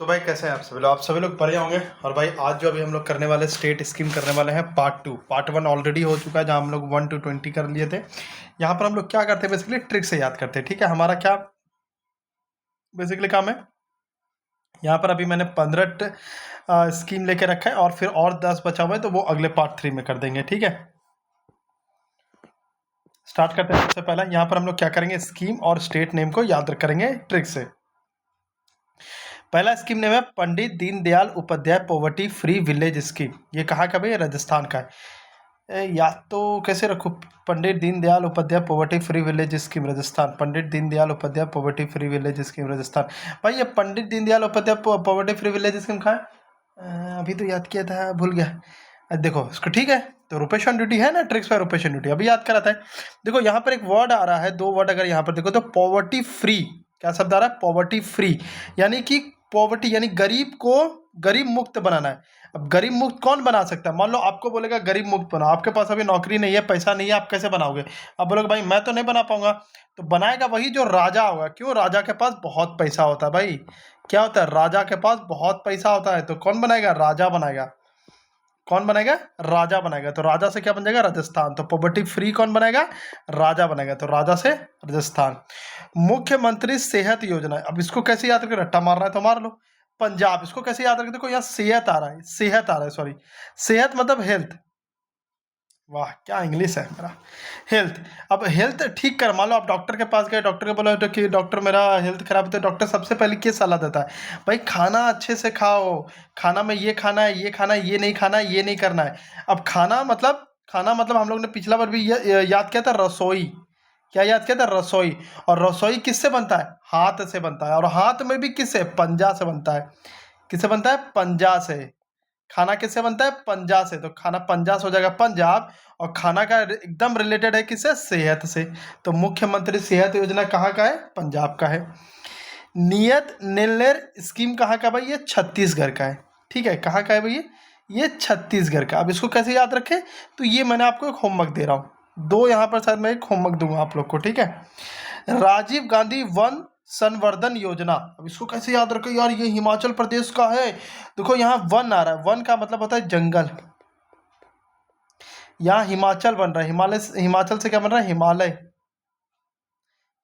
तो भाई कैसे हैं आप सभी लोग बढ़िया होंगे। और भाई आज जो अभी हम लोग करने वाले स्टेट स्कीम करने वाले हैं पार्ट 1 ऑलरेडी हो चुका है, जहां हम लोग 1 to 20 कर लिए थे। यहाँ पर हम लोग क्या करते हैं, बेसिकली ट्रिक से याद करते हैं। ठीक है, हमारा क्या बेसिकली काम है। यहाँ पर अभी मैंने 15 स्कीम लेके रखा है और फिर और 10 बचा हुआ है, तो वो अगले पार्ट 3 में कर देंगे। ठीक है, स्टार्ट करते हैं। सबसे पहला यहाँ पर हम लोग क्या करेंगे, स्कीम और स्टेट नेम को याद करेंगे ट्रिक से। पहला स्कीम नेम है Pandit Deendayal Upadhyay poverty free village scheme. ये कहाँ का भाई, राजस्थान का है। याद तो कैसे रखूँ, Pandit Deendayal Upadhyay poverty free village scheme Rajasthan, Pandit Deendayal Upadhyay poverty free village scheme Rajasthan. भाई ये Pandit Deendayal Upadhyay poverty free village scheme कहाँ है? अभी तो याद किया था, भूल गया। देखो इसको, ठीक है, तो रुपेश ऑन ड्यूटी है ना, tricks for Rupesh on duty अभी याद कराता है। देखो यहाँ पर एक वर्ड आ रहा है, 2 वर्ड अगर यहाँ पर देखो तो पॉवर्टी फ्री, क्या शब्द आ रहा है, पॉवर्टी फ्री। यानी कि पॉवर्टी यानी गरीब को गरीब मुक्त बनाना है। अब गरीब मुक्त कौन बना सकता है? मान लो आपको बोलेगा गरीब मुक्त बनाओ, आपके पास अभी नौकरी नहीं है, पैसा नहीं है, आप कैसे बनाओगे? आप बोलोगे भाई मैं तो नहीं बना पाऊंगा। तो बनाएगा वही जो राजा होगा। क्यों? राजा के पास बहुत पैसा होता है भाई। क्या होता है? राजा के पास बहुत पैसा होता है। तो कौन बनाएगा? राजा बनाएगा। कौन बनाएगा? राजा बनाएगा। तो राजा से क्या बन जाएगा? राजस्थान। तो पॉवर्टी फ्री कौन बनाएगा? राजा बनाएगा। तो राजा से राजस्थान। मुख्यमंत्री सेहत योजना, अब इसको कैसे याद रखें? रट्टा मारना है तो मार लो। पंजाब, इसको कैसे याद रखें? देखो यहाँ सेहत आ रहा है, सेहत आ रहा है, सॉरी, सेहत मतलब हेल्थ। वाह क्या इंग्लिश है मेरा, हेल्थ। अब हेल्थ ठीक कर, मान लो आप डॉक्टर के पास गए, डॉक्टर को बोला तो कि डॉक्टर मेरा हेल्थ खराब है, तो डॉक्टर सबसे पहले क्या सलाह देता है? भाई खाना अच्छे से खाओ, खाना में ये खाना है, ये खाना है, ये नहीं खाना है, ये नहीं करना है। अब खाना मतलब हम लोग ने पिछला बार भी याद किया था, रसोई। क्या याद किया था? रसोई। और रसोई किससे बनता है? हाथ से बनता है। और हाथ में भी किससे? पंजा से बनता है। किससे बनता है? पंजा से। खाना किससे बनता है? पंजा से। तो खाना पंजा से हो जाएगा पंजाब। और खाना का एकदम रिलेटेड है किससे? सेहत से। तो मुख्यमंत्री सेहत योजना कहाँ का है? पंजाब का है। नियत निर्णय स्कीम कहाँ का भाई? ये छत्तीसगढ़ का है। ठीक है, कहाँ का है भाई? ये छत्तीसगढ़ का। अब इसको कैसे याद रखें? तो ये मैंने आपको एक होमवर्क दे रहा हूँ, 2 यहाँ पर शायद मैं एक होमवर्क दूंगा आप लोग को। ठीक है, राजीव गांधी वन संवर्धन योजना। अब इसको कैसे याद रखें यार? ये हिमाचल प्रदेश का है। देखो यहाँ वन आ रहा है, वन का मतलब होता है जंगल। यहाँ हिमाचल बन रहा है, हिमाचल से क्या बन रहा है? हिमालय।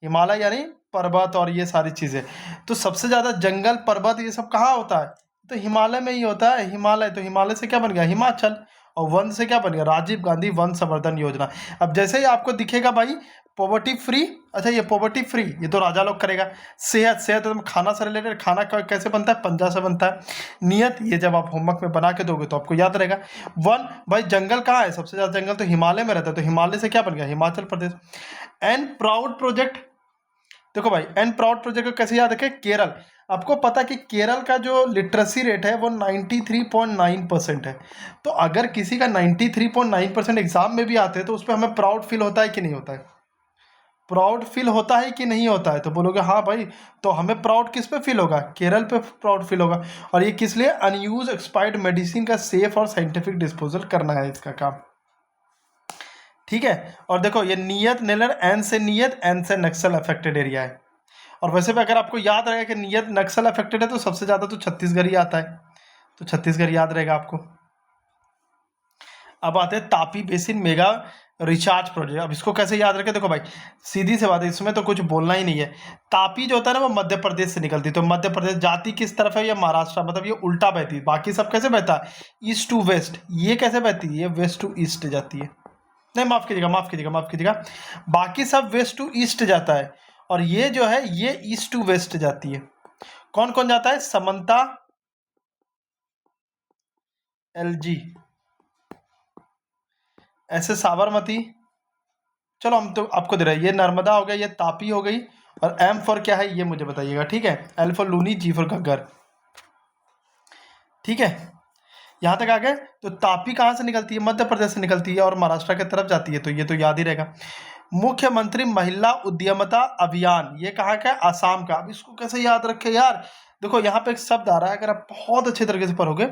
हिमालय यानी पर्वत और ये सारी चीजें। तो सबसे ज्यादा जंगल पर्वत ये सब कहाँ होता है? तो हिमालय में ही होता है, हिमालय। तो हिमालय से क्या बन गया? हिमाचल। और वन से क्या बन गया? राजीव गांधी वन संवर्धन योजना। अब जैसे ही आपको दिखेगा भाई पॉवर्टी फ्री, अच्छा ये पॉवर्टी फ्री ये तो राजा लोग करेगा। सेहत, सेहत एकदम खाना से रिलेटेड, खाना कैसे बनता है? पंजा से बनता है। नियत, ये जब आप होमवर्क में बना के दोगे तो आपको याद रहेगा। वन, भाई जंगल कहाँ है? सबसे ज्यादा जंगल तो हिमालय में रहता है। तो हिमालय से क्या बन गया? Himachal Pradesh. And proud project, देखो भाई एंड प्राउड प्रोजेक्ट को कैसे याद रखें? केरल। आपको पता कि केरल का जो लिटरेसी रेट है वो 93.9% है। तो अगर किसी का 93.9% एग्जाम में भी आते हैं तो उस पर हमें प्राउड फील होता है कि नहीं होता है? प्राउड फील होता है कि नहीं होता है? तो बोलोगे हाँ भाई। तो हमें प्राउड किस पे फील होगा? केरल पे प्राउड फील होगा। और ये किस लिए? अनयूज एक्सपायर्ड मेडिसिन का सेफ और साइंटिफिक डिस्पोजल करना है इसका काम। ठीक है, और देखो ये नियत नेलर, एन से नियत, एन से नक्सल अफेक्टेड एरिया है। और वैसे भी अगर आपको याद रहेगा कि नियत नक्सल अफेक्टेड है तो सबसे ज़्यादा तो छत्तीसगढ़ ही आता है। तो छत्तीसगढ़ याद रहेगा आपको। अब आते हैं Tapi basin mega recharge project. अब इसको कैसे याद रखें? देखो भाई सीधी सी बात है, इसमें तो कुछ बोलना ही नहीं है। तापी जो होता है ना वो मध्य प्रदेश से निकलती है। तो मध्य प्रदेश जाती किस तरफ है? ये महाराष्ट्र, मतलब ये उल्टा बहती है। बाकी सब कैसे बहता है? East to west. ये कैसे बहती है? ये वेस्ट टू ईस्ट जाती है। नहीं माफ कीजिएगा, माफ कीजिएगा, माफ कीजिएगा, बाकी सब वेस्ट टू ईस्ट जाता है और ये जो है ये ईस्ट टू वेस्ट जाती है। कौन कौन जाता है? समंता, एलजी, ऐसे साबरमती। चलो हम तो आपको दे रहे हैं, ये नर्मदा हो गया, ये तापी हो गई। और एम फॉर क्या है ये मुझे बताइएगा। ठीक है, L for Luni, G for Ghaggar. ठीक है, यहां तक आ गए। तो तापी कहां से निकलती है? मध्य प्रदेश से निकलती है और महाराष्ट्र की तरफ जाती है। तो ये तो याद ही रहेगा। मुख्यमंत्री महिला उद्यमिता अभियान, ये कहाँ का है? आसाम का। अब इसको कैसे याद रखे यार? देखो यहाँ पे एक शब्द आ रहा है, अगर आप बहुत अच्छे तरीके से पढ़ोगे,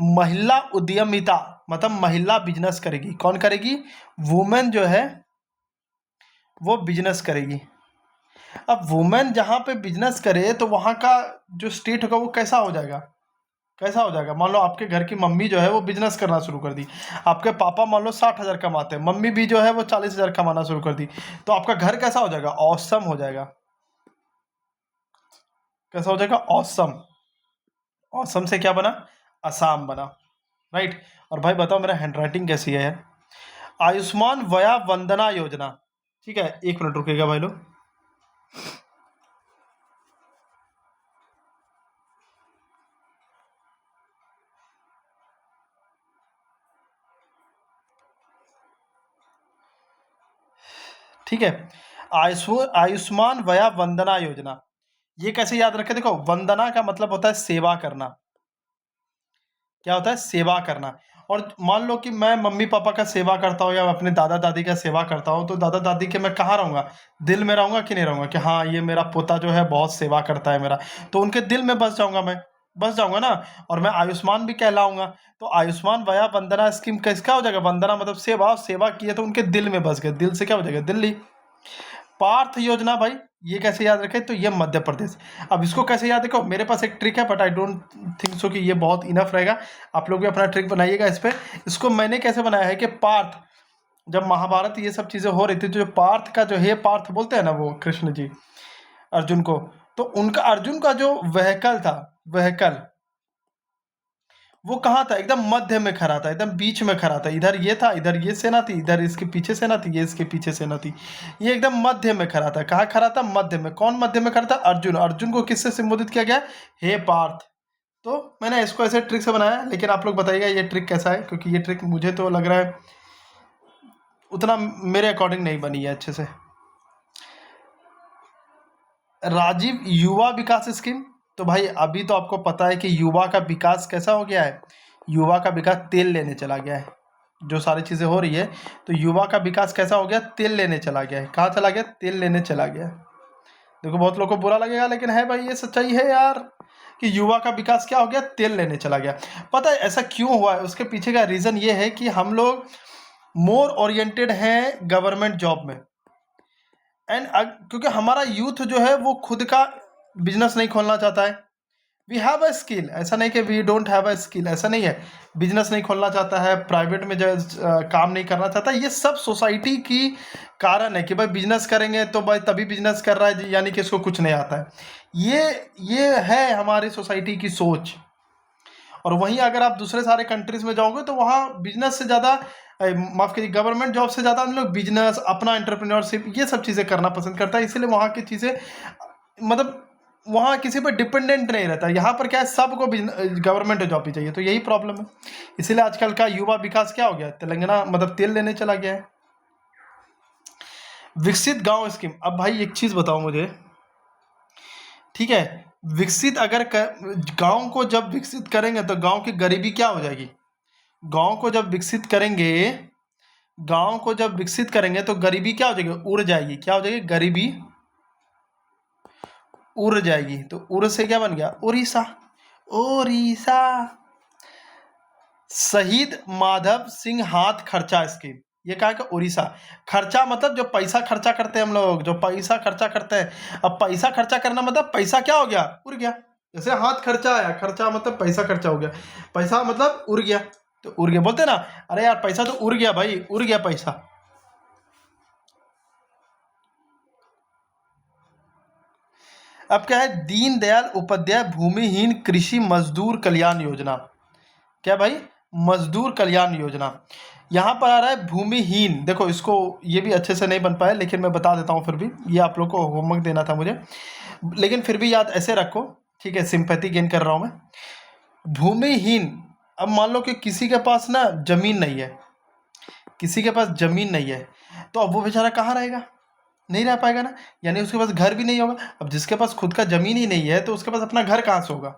महिला उद्यमिता मतलब महिला बिजनेस करेगी। कौन करेगी? वुमेन जो है वो बिजनेस करेगी। अब वुमेन जहाँ पे बिजनेस करे तो वहाँ का जो स्टेट होगा वो कैसा हो जाएगा, कैसा हो जाएगा। मान लो आपके घर की मम्मी जो है वो बिजनेस करना शुरू कर दी, आपके पापा मान लो 60,000 कमाते हैं, मम्मी भी जो है वो 40,000 कमाना शुरू कर दी, तो आपका घर कैसा हो जाएगा, ऑसम हो जाएगा। कैसा हो जाएगा, ऑसम। ऑसम से क्या बना, असम बना, राइट। और भाई बताओ मेरा हैंडराइटिंग कैसी है यार। आयुष्मान वया वंदना योजना, ठीक है, 1 मिनट रुकेगा भाई लोग। ठीक है, आयुष्मान वया वंदना योजना, ये कैसे याद रखें, देखो वंदना का मतलब होता है सेवा करना। क्या होता है, सेवा करना। और मान लो कि मैं मम्मी पापा का सेवा करता हूँ या अपने दादा दादी का सेवा करता हूँ, तो दादा दादी के मैं कहाँ रहूँगा, दिल में रहूँगा कि नहीं रहूँगा, कि हाँ ये मेरा पोता जो है बहुत सेवा करता है मेरा, तो उनके दिल में बस जाऊँगा मैं, बस जाऊँगा ना। और मैं आयुष्मान भी कहलाऊँगा। तो आयुष्मान वया वंदना स्कीम किसका हो जाएगा, वंदना मतलब सेवा, और सेवा किए तो उनके दिल में बस गए, दिल से क्या हो जाएगा, दिल्ली। पार्थ योजना भाई, ये कैसे याद रखें, तो ये मध्य प्रदेश। अब इसको कैसे याद रखो, मेरे पास एक ट्रिक है, but I don't think so कि ये बहुत इनफ रहेगा। आप लोग भी अपना ट्रिक बनाइएगा इस पे। इसको मैंने कैसे बनाया है कि पार्थ, जब महाभारत ये सब चीज़ें हो रही थी, तो जो पार्थ का जो हे पार्थ बोलते हैं ना वो कृष्ण जी अर्जुन को, तो उनका अर्जुन का जो व्हीकल था, व्हीकल वो कहाँ था, एकदम मध्य में खड़ा था, एकदम बीच में खड़ा था। इधर ये था, इधर ये सेना थी, इधर इसके पीछे सेना थी, ये इसके पीछे सेना थी। ये एकदम मध्य में खड़ा था। कहाँ खड़ा था, मध्य में। कौन मध्य में खड़ा था, अर्जुन। अर्जुन को किससे संबोधित किया गया, हे पार्थ। तो मैंने इसको ऐसे ट्रिक से बनाया, लेकिन आप लोग बताइएगा ये ट्रिक कैसा है, क्योंकि ये ट्रिक मुझे तो लग रहा है उतना मेरे अकॉर्डिंग नहीं बनी है अच्छे से। राजीव युवा विकास स्कीम, तो भाई अभी तो आपको पता है कि युवा का विकास कैसा हो गया है, युवा का विकास तेल लेने चला गया है। जो सारी चीज़ें हो रही है, तो युवा का विकास कैसा हो गया, तेल लेने चला गया है। कहाँ चला गया, तेल लेने चला गया है। देखो बहुत लोगों को बुरा लगेगा, लेकिन है भाई, ये सच्चाई है यार, कि युवा का विकास क्या हो गया, तेल लेने चला गया। पता है ऐसा क्यों हुआ है, उसके पीछे का रीज़न ये है कि हम लोग मोर ओरिएंटेड हैं गवर्नमेंट जॉब में। एंड क्योंकि हमारा यूथ जो है वो खुद का बिजनेस नहीं खोलना चाहता है। वी हैव अ स्किल, ऐसा नहीं कि we don't have a skill, ऐसा नहीं है। बिजनेस नहीं खोलना चाहता है, प्राइवेट में जो काम नहीं करना चाहता, ये सब सोसाइटी की कारण है कि भाई बिजनेस करेंगे तो भाई तभी बिजनेस कर रहा है यानी कि इसको कुछ नहीं आता है। ये है हमारी सोसाइटी की सोच। और वहीं अगर आप दूसरे सारे कंट्रीज में जाओगे तो वहाँ बिजनेस से ज़्यादा, माफ़ कीजिए, गवर्नमेंट जॉब से ज़्यादा हम लोग बिजनेस, अपना एंटरप्रेन्योरशिप, ये सब चीज़ें करना पसंद करता है। इसीलिए वहाँ की चीज़ें, मतलब वहाँ किसी पर डिपेंडेंट नहीं रहता। यहाँ पर क्या है, सबको गवर्नमेंट जॉब ही चाहिए, तो यही प्रॉब्लम है। इसीलिए आजकल का युवा विकास क्या हो गया, तेलंगाना मतलब तेल लेने चला गया है। विकसित गांव स्कीम, अब भाई एक चीज़ बताओ मुझे, ठीक है, विकसित अगर गांव को जब विकसित करेंगे तो गांव की गरीबी क्या हो जाएगी। गांव को जब विकसित करेंगे, गांव को जब विकसित करेंगे तो गरीबी क्या हो जाएगी, उड़ जाएगी। क्या हो जाएगी, गरीबी उड़ जाएगी। तो उड़ से क्या बन गया, उड़ीसा। उड़ीसा। शहीद माधव सिंह हाथ खर्चा स्कीम, ये कहा कि उड़ीसा। खर्चा मतलब जो पैसा खर्चा करते हैं हम लोग, जो पैसा खर्चा करते हैं। अब पैसा खर्चा करना मतलब पैसा क्या हो गया, उड़ गया। जैसे हाथ खर्चा आया, खर्चा मतलब पैसा खर्चा हो गया, पैसा मतलब उड़ गया। तो उड़ गया बोलते ना, अरे यार पैसा तो उड़ गया भाई, उड़ गया पैसा। अब क्या है, दीनदयाल उपाध्याय भूमिहीन कृषि मजदूर कल्याण योजना। क्या भाई, मजदूर कल्याण योजना। यहाँ पर आ रहा है भूमिहीन। देखो इसको, ये भी अच्छे से नहीं बन पाया, लेकिन मैं बता देता हूँ फिर भी, ये आप लोग को होमवर्क देना था मुझे, लेकिन फिर भी याद ऐसे रखो, ठीक है, सिंपैथी गेन कर रहा हूँ मैं। भूमिहीन, अब मान लो कि किसी के पास ना जमीन नहीं है, किसी के पास जमीन नहीं है, तो अब वो बेचारा कहाँ रहेगा, नहीं रह पाएगा ना, यानी उसके पास घर भी नहीं होगा। अब जिसके पास खुद का जमीन ही नहीं है तो उसके पास अपना घर कहाँ से होगा।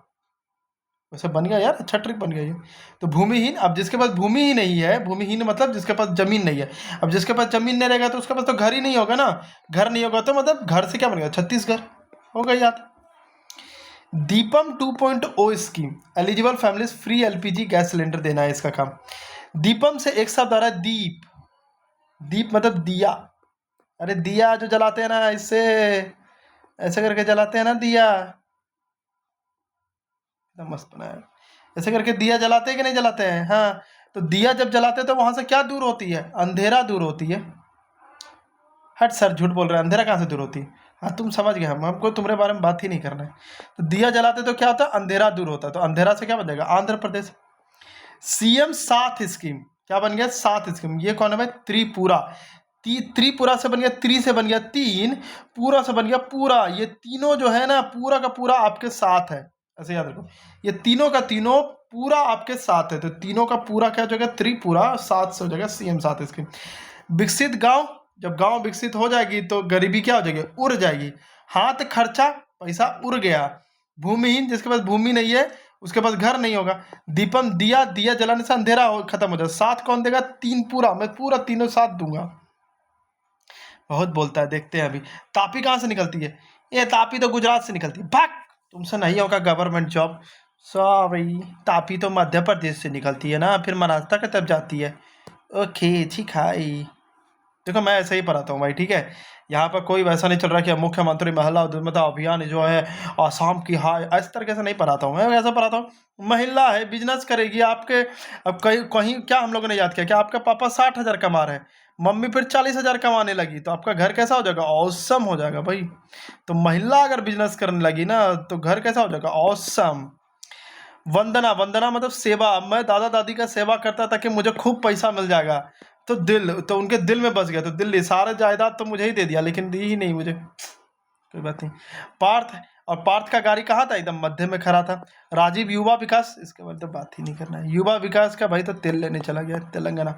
वैसे बन गया यार, अच्छा ट्रिक बन गया ये। तो भूमिहीन, अब जिसके पास भूमि ही नहीं है, भूमिहीन मतलब जिसके पास जमीन नहीं है। अब जिसके पास जमीन नहीं रहेगा तो उसके पास तो घर ही नहीं होगा ना। घर नहीं होगा तो मतलब घर से क्या बन गया, छत्तीसगढ़ हो गई याद। Deepam 2.0 scheme, eligible families free LPG gas cylinder देना है इसका काम। दीपम से एक शब्द आ रहा है दीप। दीप मतलब दिया। अरे दिया जो जलाते हैं ना, इससे ऐसे करके जलाते हैं ना दिया, एकदम मस्त बनाया। ऐसे करके दिया जलाते हैं कि नहीं जलाते हैं? हाँ, तो दिया जब जलाते हैं तो वहां से क्या दूर होती है? अंधेरा दूर होती है। हट सर, झूठ बोल रहे हैं, अंधेरा कहाँ से दूर होती है? हाँ तुम समझ गए, हम हमको तुम्हारे बारे में बात ही नहीं करना है। तो दिया जलाते तो क्या होता है? अंधेरा दूर होता है। तो अंधेरा से क्या बन जाएगा? आंध्र प्रदेश। सीएम सात स्कीम, क्या बन गया? सात स्कीम। ये कौन है भाई? त्रिपुरा। त्रिपुरा से बन गया, त्रि से बन गया तीन, पूरा से बन गया पूरा। ये तीनों जो है ना, पूरा का पूरा आपके साथ है, ऐसे याद रखो। ये तीनों का तीनों पूरा आपके साथ है, तो तीनों का पूरा क्या हो जाएगा? त्रिपुरा। सात से हो जाएगा सीएम सात स्कीम। विकसित गांव, जब गांव विकसित हो जाएगी तो गरीबी क्या हो जाएगी? उड़ जाएगी। हाथ खर्चा, पैसा उड़ गया। भूमिहीन, जिसके पास भूमि नहीं है उसके पास घर नहीं होगा। दीपम, दिया, दिया जलाने से अंधेरा खत्म हो जाए। साथ कौन देगा? तीन पूरा, मैं पूरा तीनों साथ दूंगा। बहुत बोलता है, देखते हैं अभी। तापी कहाँ से निकलती है? ये तापी तो गुजरात से निकलती है। भाग, तुमसे नहीं होगा गवर्नमेंट जॉब, सॉरी। तापी तो मध्य प्रदेश से निकलती है ना, फिर महाराष्ट्र का तब जाती है। ओके, ठीक है। देखो मैं ऐसे ही पढ़ाता हूँ भाई, ठीक है। यहाँ पर कोई वैसा नहीं चल रहा कि मुख्यमंत्री महिला उद्यमिता अभियान जो है आसाम की हाय, इस तरीके से नहीं पढ़ाता हूँ मैं। ऐसा पढ़ाता हूँ, महिला है, बिजनेस करेगी आपके। अब कहीं कहीं क्या हम लोगों ने याद किया कि आपका पापा 60,000 कमा रहे हैं, मम्मी फिर 40,000 कमाने लगी, तो आपका घर कैसा हो जाएगा? औसम हो जाएगा भाई। तो महिला अगर बिजनेस करने लगी ना तो घर कैसा हो जाएगा? औसम। वंदना, वंदना मतलब सेवा। मैं दादा दादी का सेवा करता था कि मुझे खूब पैसा मिल जाएगा, तो दिल, तो उनके दिल में बस गया, तो दिल्ली सारा जायदाद तो मुझे ही दे दिया, लेकिन दी ही नहीं मुझे। कोई बात नहीं। पार्थ, और पार्थ का गाड़ी कहाँ था? एकदम मध्य में खड़ा था। राजीव युवा विकास, इसके बारे में तो बात ही नहीं करना है। युवा विकास का भाई तो तेल लेने चला गया तेलंगाना।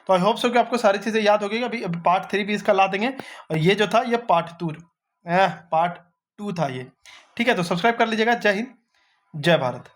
तो आई होप सो कि आपको सारी चीज़ें याद हो गई। अभी पार्ट 3 भी इसका ला देंगे, और ये जो था ये पार्ट 2 था ये। ठीक है, तो सब्सक्राइब कर लीजिएगा। जय हिंद, जय भारत।